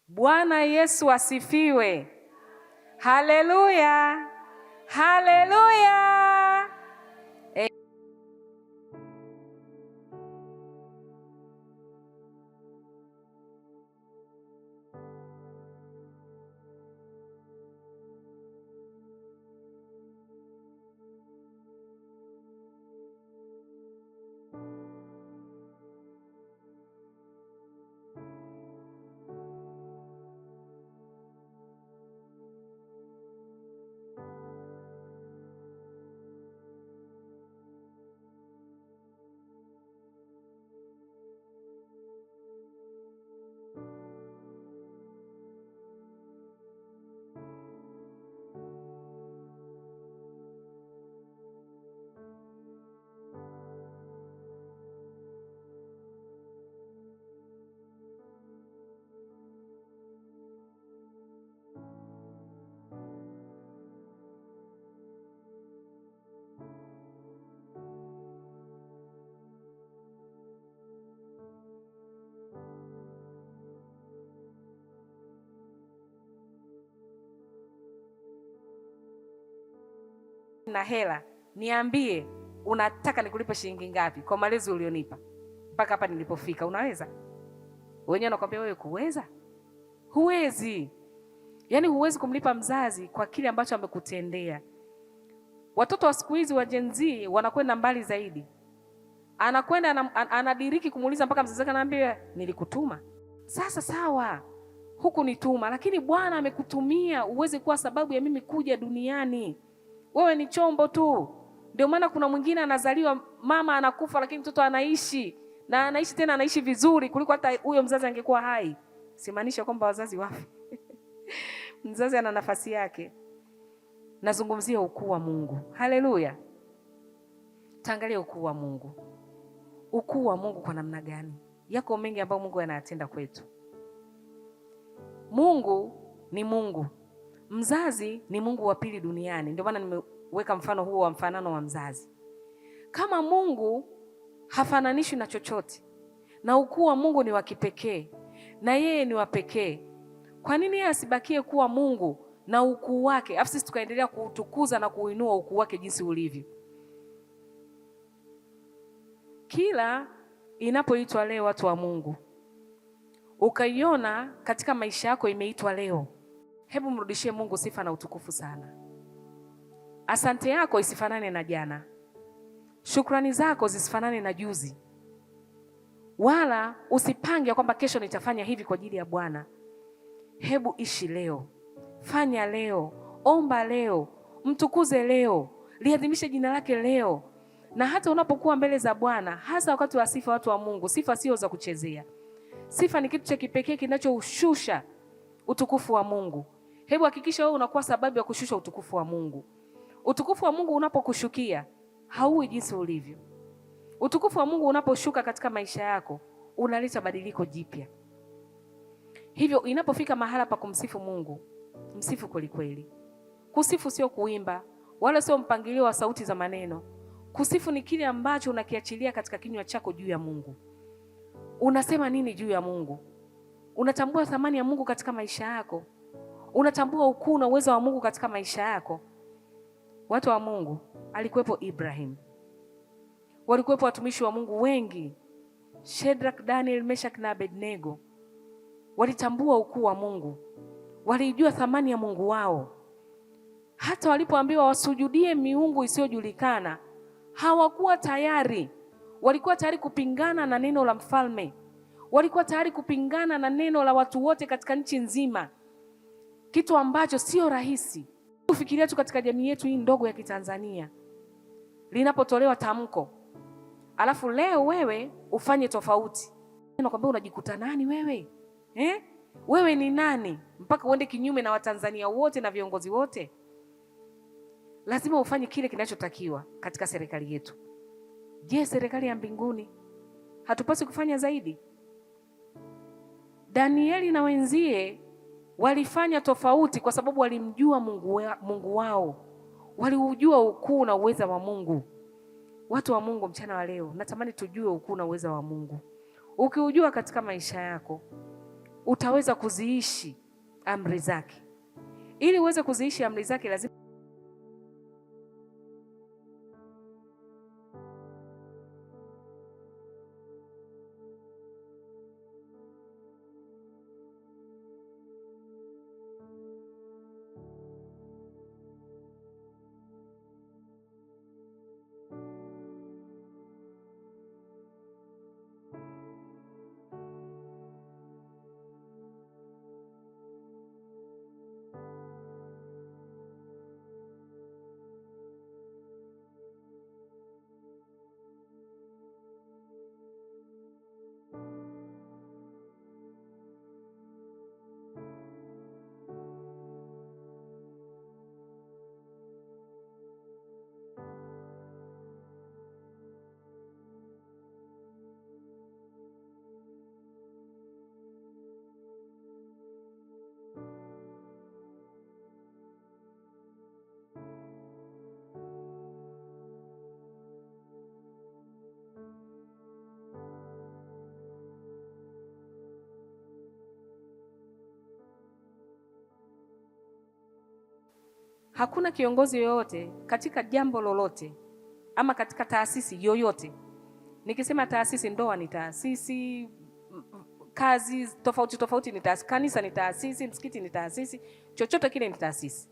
Bwana Yesu asifiwe. Haleluya, haleluya. Na hela, niambie unataka nikulipe shilingi ngapi kwa malezi ulionipa mpaka hapa nilipofika? Unaweza? Wenyewe nakwambia wewe kuweza? Huwezi. Yaani huwezi kumlipa mzazi kwa kile ambacho amekutendea. Watoto wa siku hizi wa Gen Z wanakwenda mbali zaidi. Anakwenda anadiriki kumuuliza mpaka mzazi wake anaambia nilikutuma. Sasa sawa, huku nituma, lakini Bwana amekutumia uweze kuwa sababu ya mimi kuja duniani. Wewe ni chombo tu. Ndio maana kuna mwingine anazaliwa, mama anakufa, lakini mtoto anaishi, na anaishi tena, anaishi vizuri kuliko hata huyo mzazi angekuwa hai. Simaanisha kwamba wazazi wafi. Mzazi ana nafasi yake. Nazungumzia ukuu wa Mungu. Haleluya. Taangalia ukuu wa Mungu. Ukuu wa Mungu kwa namna gani? Yako mengi ambayo Mungu anayatenda kwetu. Mungu ni Mungu. Mzazi ni Mungu wa pili duniani. Ndio maana nimeweka mfano huo wa mfanano wa mzazi. Kama Mungu hafananishwi na chochote, na ukuu wa Mungu ni wa kipekee, na yeye ni wa pekee, kwa nini yeye asibakie kuwa Mungu na ukuu wake, afu sisi tukaendelea kuutukuza na kuinua ukuu wake jinsi ulivyo? Kila inapoitwa leo watu wa Mungu, ukaiona katika maisha yako imeitwa leo, hebu mrudishie Mungu sifa na utukufu sana. Asante yako isifanane na jana. Shukrani zako zisifanane na juzi. Wala usipange kwamba kesho nitafanya hivi kwa ajili ya Bwana. Hebu ishi leo. Fanya leo. Omba leo. Mtukuze leo. Liadhimishe jina lake leo. Na hata unapokuwa mbele za Bwana, hasa wakati wa sifa, watu wa Mungu, sifa sio za kuchezea. Sifa ni kitu cha kipekee kinachoushusha utukufu wa Mungu. Hebu hakikisha wewe unakuwa sababu ya kushusha utukufu wa Mungu. Utukufu wa Mungu unapokushukia, hauwi jinsi ulivyo. Utukufu wa Mungu unaposhuka katika maisha yako, unaleta badiliko jipya. Hivyo inapofika mahala pa kumsifu Mungu, msifu kweli kweli. Kusifu sio kuimba, wala sio mpangilio wa sauti za maneno. Kusifu ni kile ambacho unakiachilia katika kinywa chako juu ya Mungu. Unasema nini juu ya Mungu? Unatambua thamani ya Mungu katika maisha yako? Unatambua ukuu na uwezo wa Mungu katika maisha yako? Watu wa Mungu, alikuwepo Ibrahim. Walikuwepo watumishi wa Mungu wengi. Shadrach, Daniel, Meshach na Abednego. Walitambua ukuu wa Mungu. Walijua thamani ya Mungu wao. Hata walipoambiwa wasujudie miungu isiyojulikana, hawakuwa tayari. Walikuwa tayari kupingana na neno la mfalme. Walikuwa tayari kupingana na neno la watu wote katika nchi nzima. Kitu ambacho sio rahisi. Ufikiria tu katika jamii yetu hii ndogo ya Kitanzania. Linapotolewa tamko, alafu leo wewe ufanye tofauti. Nakwambia unajikuta nani wewe? Wewe ni nani mpaka uende kinyume na Watanzania wote na viongozi wote? Lazima ufanye kile kinachotakiwa katika serikali yetu. Je, serikali ya mbinguni hatupaswi kufanya zaidi? Danieli na wenzie walifanya tofauti kwa sababu walimjua Mungu wao. Waliujua ukuu na uweza wa Mungu. Watu wa Mungu, mchana wa leo natamani tujue ukuu na uweza wa Mungu. Ukiujua katika maisha yako, utaweza kuziishi amri zake. Ili uweze kuziishi amri zake lazima hakuna kiongozi yoyote katika jambo lolote ama katika taasisi yoyote. Nikisema taasisi, ndoa ni taasisi, kazi tofauti tofauti ni taasisi, kanisa ni taasisi, msikiti ni taasisi, chochote kile ni taasisi.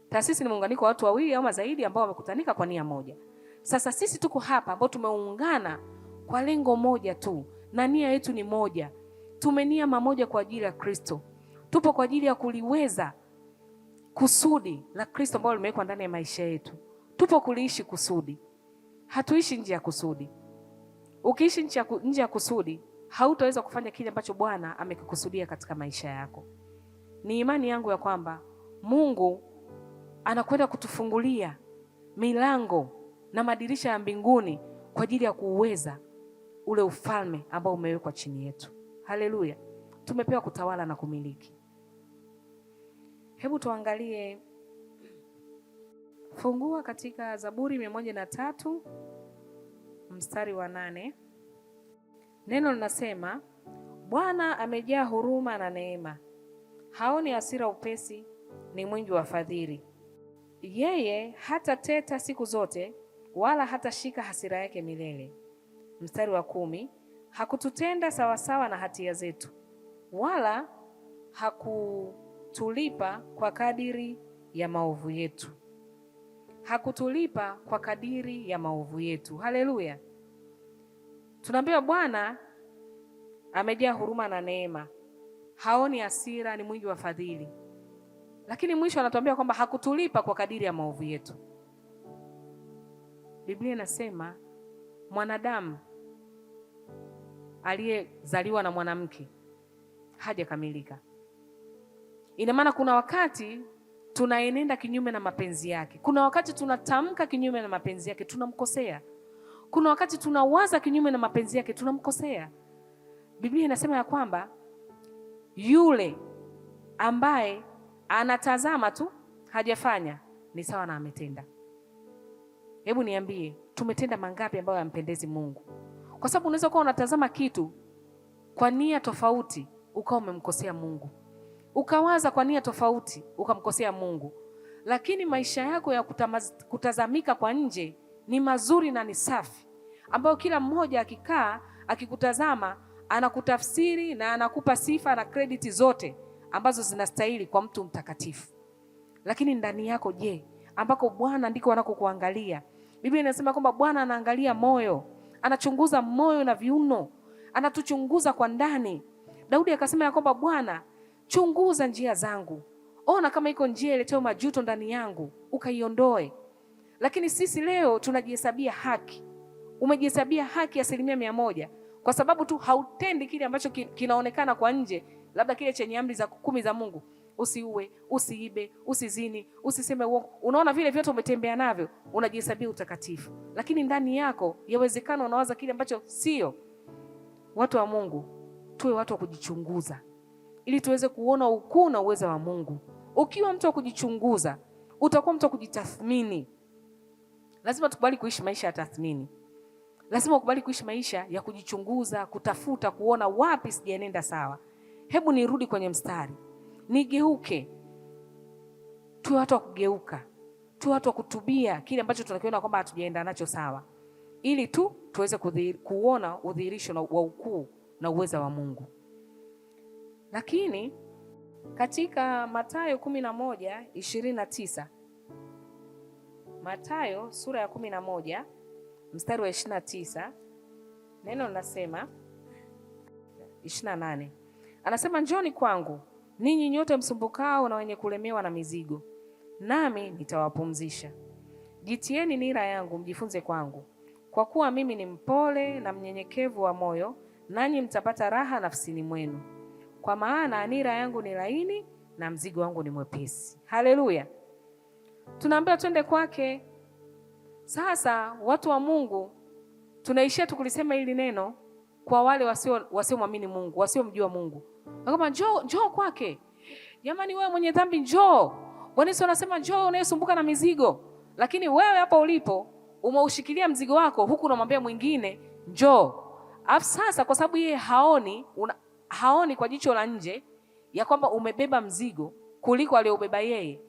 Taasisi ni muunganiko wa watu wawili au zaidi ambao wamekutanika kwa nia moja. Sasa sisi tuko hapa ambao tumeungana kwa lengo moja tu na nia yetu ni moja. Tumenia mamoja kwa ajili ya Kristo. Tupo kwa ajili ya kuliweza kusudi la Kristo ambalo limewekwa ndani ya maisha yetu. Tupo kuliishi kusudi. Hatuishi nje ya kusudi. Ukiishi nje ya kusudi, hautaweza kufanya kile ambacho Bwana amekikusudia katika maisha yako. Ni imani yangu ya kwamba Mungu anakwenda kutufungulia milango na madirisha ya mbinguni kwa ajili ya kuuweza ule ufalme ambao umewekwa chini yetu. Haleluya. Tumepewa kutawala na kumiliki. Hebu tuangalie, fungua katika Zaburi 103 mstari wa 8. Neno linasema, Bwana amejaa huruma na neema, haoni hasira upesi, ni mwingi wa fadhili. Yeye hatateta siku zote, wala hatashika hasira yake milele. Mstari wa 10, hakututenda sawasawa na hatia zetu, wala hakutulipa kwa kadiri ya maovu yetu. Hakutulipa kwa kadiri ya maovu yetu. Haleluya. Tunaambiwa Bwana amejaa huruma na neema, haoni hasira, ni mwingi wa fadhili. Lakini mwisho anatuambia kwamba hakutulipa kwa kadiri ya maovu yetu. Biblia inasema mwanadamu aliyezaliwa na mwanamke hajakamilika. Ina maana kuna wakati tunaenenda kinyume na mapenzi yake. Kuna wakati tunatamka kinyume na mapenzi yake, tunamkosea. Kuna wakati tunawaza kinyume na mapenzi yake, tunamkosea. Biblia inasema ya kwamba yule ambaye anatazama tu hajafanya ni sawa na ametenda. Hebu niambie, tumetenda mangapi ambayo yampendezi Mungu? Kwa sababu unaweza kuwa unatazama kitu kwa nia tofauti ukawa umemkosea Mungu. Ukawaza kwa nia tofauti ukamkosea Mungu. Lakini maisha yako ya kutazamika kwa nje ni mazuri na ni safi, ambayo kila mmoja akikaa akikutazama anakutafsiri na anakupa sifa na credit zote ambazo zinastahili kwa mtu mtakatifu. Lakini ndani yako je, ambako Bwana ndiko anakokuangalia. Biblia inasema kwamba Bwana anaangalia moyo, anachunguza moyo na viuno, anatuchunguza kwa ndani. Daudi akasema ya kwamba Bwana, chunguza njia zangu, ona kama iko njia ileteo majuto ndani yangu, ukaiondoe. Lakini sisi leo tunajihesabia haki. Umejihesabia haki 100% kwa sababu tu hautendi kile ambacho kinaonekana kwa nje, labda kile chenye amri za 10 za Mungu. Usiue, usiibe, usizini, usiseme uongo. Unaona vile vyote umetembea navyo, unajihesabia utakatifu. Lakini ndani yako yawezekana unawaza kile ambacho sio. Watu wa Mungu, tuwe watu wa kujichunguza ili tuweze kuona ukuu na uwezo wa Mungu. Ukiwa mtu wa kujichunguza, utakuwa mtu wa kujitathmini. Lazima tukubali kuishi maisha ya tathmini. Lazima ukubali kuishi maisha ya kujichunguza, kutafuta, kuona wapi sijaenenda sawa. Hebu nirudi kwenye mstari, nigeuke. Tuwe watu wa kugeuka, tuwe watu wa kutubia kile ambacho tunakiona kwamba hatujaenda nacho sawa, ili tu tuweze kuona udhihirisho wa ukuu na uweza wa Mungu. Lakini katika Mathayo 11:29, Mathayo sura ya 11 mstari wa 29, neno linasema 28, anasema njoni kwangu ninyi nyote msumbukao na wenye kulemewa na mizigo, nami nitawapumzisha. Jitieni nira yangu mjifunze kwangu, kwa kuwa mimi ni mpole na mnyenyekevu wa moyo, nanyi mtapata raha nafsini mwenu, kwa maana nira yangu ni laini na mzigo wangu ni mwepesi. Haleluya! Tunaambiwa twende kwake. Sasa watu wa Mungu tunaishia tukulisema hili neno kwa wale wasiomwamini Mungu, wasiomjua Mungu. Kama njoo kwake. Jamani, wewe mwenye dhambi njoo. Bwana Yesu anasema njoo unayesumbuka na mizigo. Lakini wewe hapa ulipo umeushikilia mzigo wako huku unamwambia mwingine njoo. Sasa kwa sababu yeye haoni kwa jicho la nje ya kwamba umebeba mzigo kuliko aliobeba yeye,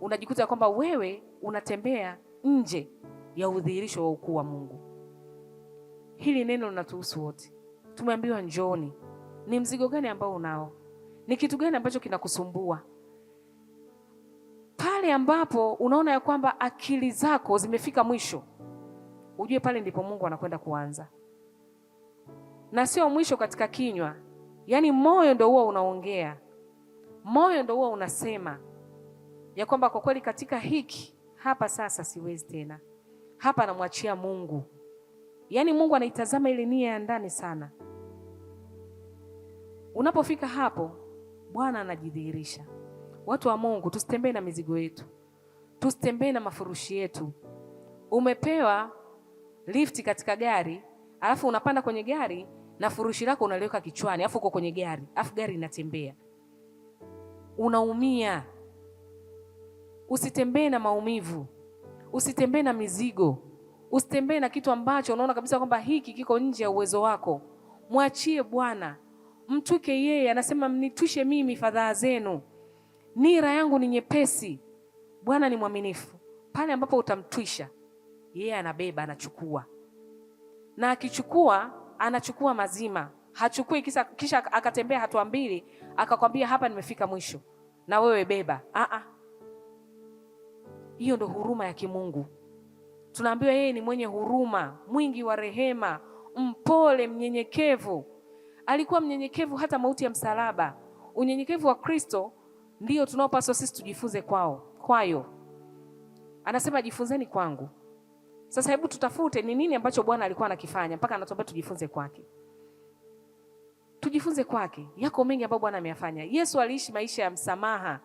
unajikuta kwamba wewe unatembea nje ya udhihirisho wa ukuu wa Mungu. Hili neno linatuhusu wote. Tumeambiwa njooni. Ni mzigo gani ambao unao? Ni kitu gani ambacho kinakusumbua? Pale ambapo unaona ya kwamba akili zako zimefika mwisho, ujue pale ndipo Mungu anakwenda kuanza. Na sio mwisho katika kinywa. Yaani moyo ndio huwa unaongea. Moyo ndio huwa unasema ya kwamba kwa kweli katika hiki hapa sasa siwezi tena. Hapa namwachia Mungu. Yaani Mungu anaitazama ile nia ya ndani sana. Unapofika hapo, Bwana anajidhihirisha. Watu wa Mungu, tusitembee na mizigo yetu. Tusitembee na mafurushi yetu. Umepewa lifti katika gari, alafu unapanda kwenye gari na furushi lako unaliweka kichwani, alafu uko kwenye gari, alafu gari inatembea. Unaumia. Usitembee na maumivu. Usitembee na mizigo. Usitembee na kitu ambacho unaona kabisa kwamba hiki kiko nje ya uwezo wako. Mwachie Bwana. Mtuke yeye. Anasema mnitwishe mimi fadhaa zenu, nira yangu ni nyepesi. Bwana ni mwaminifu. Pale ambapo utamtwisha yeye, anabeba, anachukua. Na akichukua, anachukua mazima. Hachukui kisha akatembea hatua mbili akakwambia hapa nimefika mwisho na wewe beba. Hiyo ndo huruma ya kimungu. Tunaambiwa yeye ni mwenye huruma, mwingi wa rehema, mpole, mnyenyekevu. Alikuwa mnyenyekevu hata mauti ya msalaba. Unyenyekevu wa Kristo ndio tunaopaswa sisi tujifunze kwayo. Anasema jifunzeni kwangu. Sasa hebu tutafute ni nini ambacho Bwana alikuwa anakifanya mpaka anatuambia tujifunze kwake. Tujifunze kwake. Yako mengi ambayo Bwana ameyafanya. Yesu aliishi maisha ya msamaha.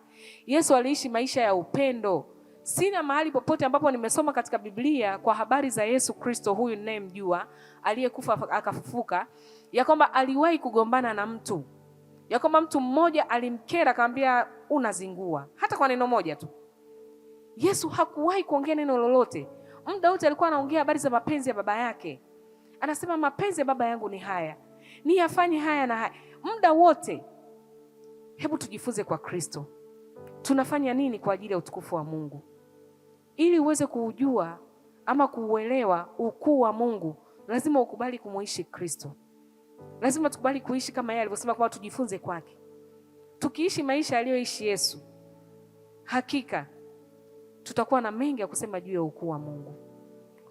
Yesu aliishi maisha ya upendo. Sina mahali popote ambapo nimesoma katika Biblia kwa habari za Yesu Kristo huyu ninayemjua, aliyekufa akafufuka, ya kwamba aliwahi kugombana na mtu. Ya kwamba mtu mmoja alimkera akamwambia unazingua. Hata kwa neno moja tu. Yesu hakuwahi kuongea neno lolote. Muda wote alikuwa anaongea habari za mapenzi ya baba yake. Anasema mapenzi ya baba yangu ni haya, ni yafanye haya na haya. Muda wote. Hebu tujifunze kwa Kristo. Tunafanya nini kwa ajili ya utukufu wa Mungu? Ili uweze kuujua ama kuuelewa ukuu wa Mungu, lazima ukubali kumuishi Kristo. Lazima tukubali kuishi kama yeye alivyosema kwamba tujifunze kwake. Tukiishi maisha aliyoishi Yesu, hakika tutakuwa na mengi ya kusema juu ya ukuu wa Mungu.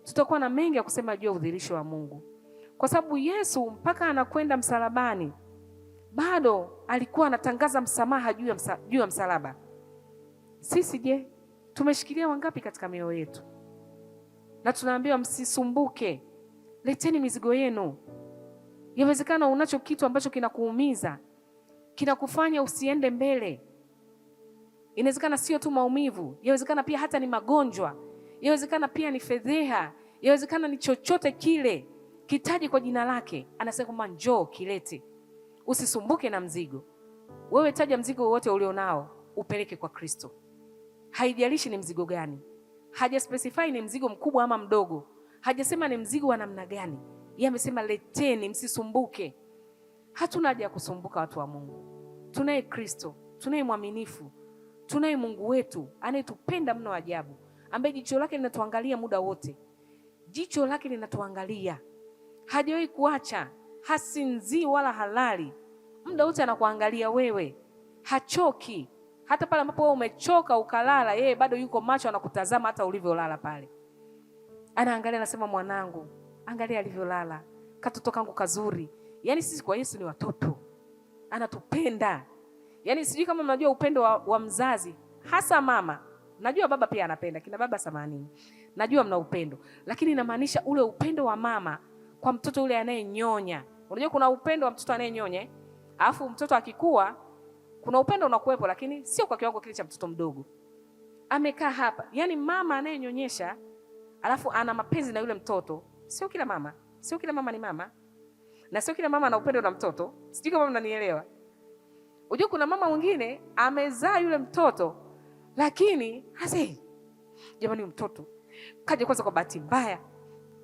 Tutakuwa na mengi ya kusema juu ya udhihirisho wa Mungu. Kwa sababu Yesu mpaka anakwenda msalabani, bado alikuwa anatangaza msamaha juu ya msalaba. Sisi je, tumeshikilia wangapi katika mioyo yetu? Na tunaambiwa msisumbuke, leteni mizigo yenu. Yawezekana unacho kitu ambacho kinakuumiza, kinakufanya usiende mbele. Inawezekana sio tu maumivu, yawezekana pia hata ni magonjwa, yawezekana pia ni fedheha, yawezekana ni chochote kile. Kitaji kwa jina lake. Anasema kwamba njoo kilete. Usisumbuke na mzigo. Wewe taja mzigo wote ulionao, upeleke kwa Kristo. Haijalishi ni mzigo gani. Haja specify ni mzigo mkubwa ama mdogo. Hajasema ni mzigo wa namna gani. Yeye amesema leteni, msisumbuke. Hatuna haja ya kusumbuka, watu wa Mungu. Tunaye Kristo, tunaye mwaminifu, tunaye Mungu wetu anayetupenda mno ajabu, ambaye jicho lake linatuangalia muda wote. Jicho lake linatuangalia, hajawahi kuacha, hasinzii wala halali. Muda wote anakuangalia wewe, hachoki. Hata pale ambapo wewe umechoka ukalala, yeye bado yuko macho, anakutazama hata ulivyolala pale. Anaangalia, anasema, mwanangu, angalia alivyolala, katoto kangu kazuri. Yaani sisi kwa Yesu ni watoto, anatupenda. Yaani sijui kama mnajua upendo wa mzazi, hasa mama. Najua baba pia anapenda, kina baba samani. Najua mna upendo, lakini inamaanisha ule upendo wa mama kwa mtoto ule anayenyonya. Unajua kuna upendo wa mtoto anayenyonya, alafu mtoto akikua kuna upendo unakuwepo, lakini sio kwa kiwango kile cha mtoto mdogo. Amekaa hapa, yaani mama anayenyonyesha alafu ana mapenzi na yule mtoto. Sio kila mama, sio kila mama ni mama, na sio kila mama ana upendo na mtoto. Sijui kama mnanielewa. Unajua kuna mama mwingine amezaa yule mtoto, lakini hasi, jamani, mtoto kaja kwanza kwa bahati mbaya.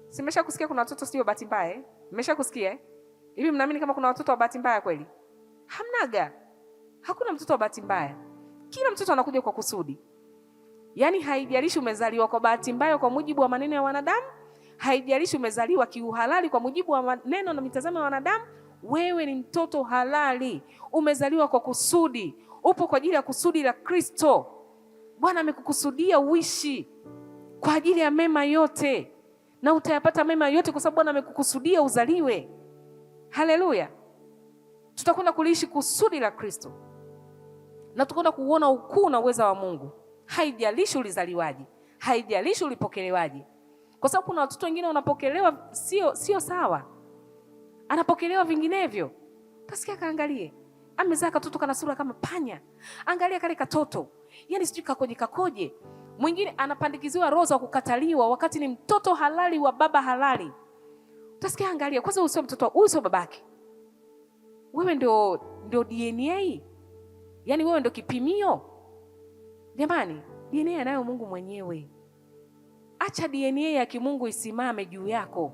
Simesha kusikia kuna watoto sio bahati mbaya eh? Mmesha kusikia hivi? Mnaamini kama kuna watoto wa bahati mbaya kweli? Hamnaga. Hakuna mtoto wa bahati mbaya. Kila mtoto anakuja kwa kusudi. Yaani haijalishi umezaliwa kwa bahati mbaya kwa mujibu wa maneno ya wanadamu, haijalishi umezaliwa kiuhalali kwa mujibu wa maneno na mitazamo ya wanadamu, wewe ni mtoto halali. Umezaliwa kwa kusudi. Upo kwa ajili ya kusudi la Kristo. Bwana amekukusudia uishi kwa ajili ya mema yote, na utayapata mema yote kwa sababu Bwana amekukusudia uzaliwe. Haleluya. Tutakwenda kuliishi kusudi la Kristo, na tutakwenda kuona ukuu na uweza wa Mungu. Haijalishi ulizaliwaje, haijalishi ulipokelewaje. Kwa sababu kuna watoto wengine wanapokelewa sio sawa, anapokelewa vinginevyo. Utasikia kaangalie, amezaa katoto kana sura kama panya. Angalia kale katoto, yaani sijui kakoje. Mwingine anapandikiziwa roho za kukataliwa wakati ni mtoto halali wa baba halali. Utasikia angalia, kwanza usio mtoto, huyu sio babake. Wewe ndio DNA. Yaani wewe ndio kipimio. Jamani, DNA anayo Mungu mwenyewe. Acha DNA ya kimungu isimame juu yako.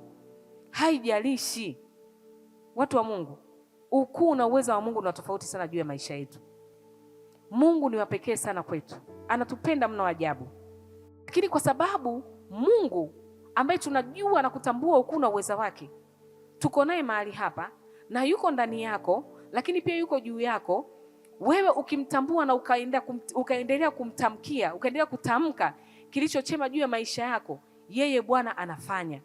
Haijalishi. Watu wa Mungu, ukuu na uweza wa Mungu ni tofauti sana juu ya maisha yetu. Mungu ni wa pekee sana kwetu. Anatupenda mno ajabu. Lakini kwa sababu Mungu ambaye tunajua na kutambua ukuu na uweza wake, tuko naye mahali hapa na yuko ndani yako, lakini pia yuko juu yako. Wewe ukimtambua na ukaendelea kumtamkia, ukaendelea kutamka kilicho chema juu ya maisha yako, yeye Bwana anafanya.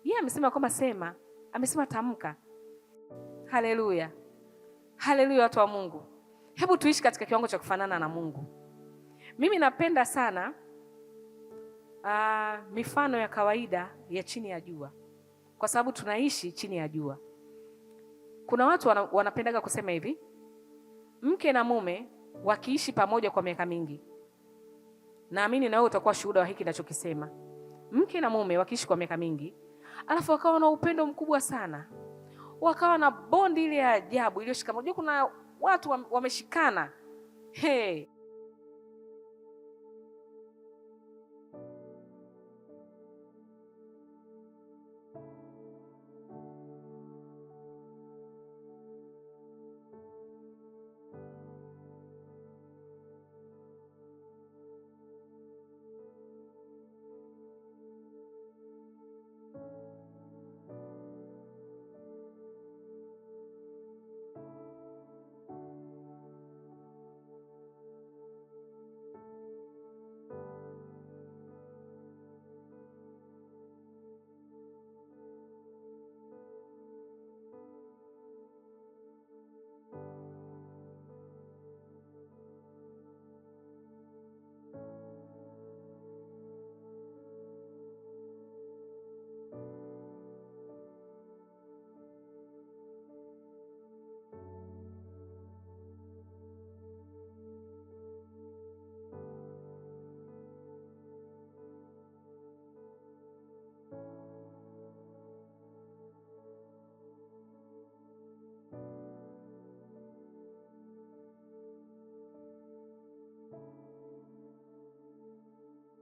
Yeye amesema kwamba sema, amesema tamka. Haleluya. Haleluya, watu wa Mungu. Hebu tuishi katika kiwango cha kufanana na Mungu. Mimi napenda sana mifano ya kawaida ya chini ya jua, kwa sababu tunaishi chini ya jua. Kuna watu wanapendaga kusema hivi, mke na mume wakiishi pamoja kwa miaka mingi. Naamini na wewe utakuwa shuhuda wa hiki ninachokisema. Mke na mume wakiishi kwa miaka mingi, alafu wakawa na upendo mkubwa sana, wakawa na bondi ile ya ajabu iliyoshikana. Unajua kuna watu wameshikana,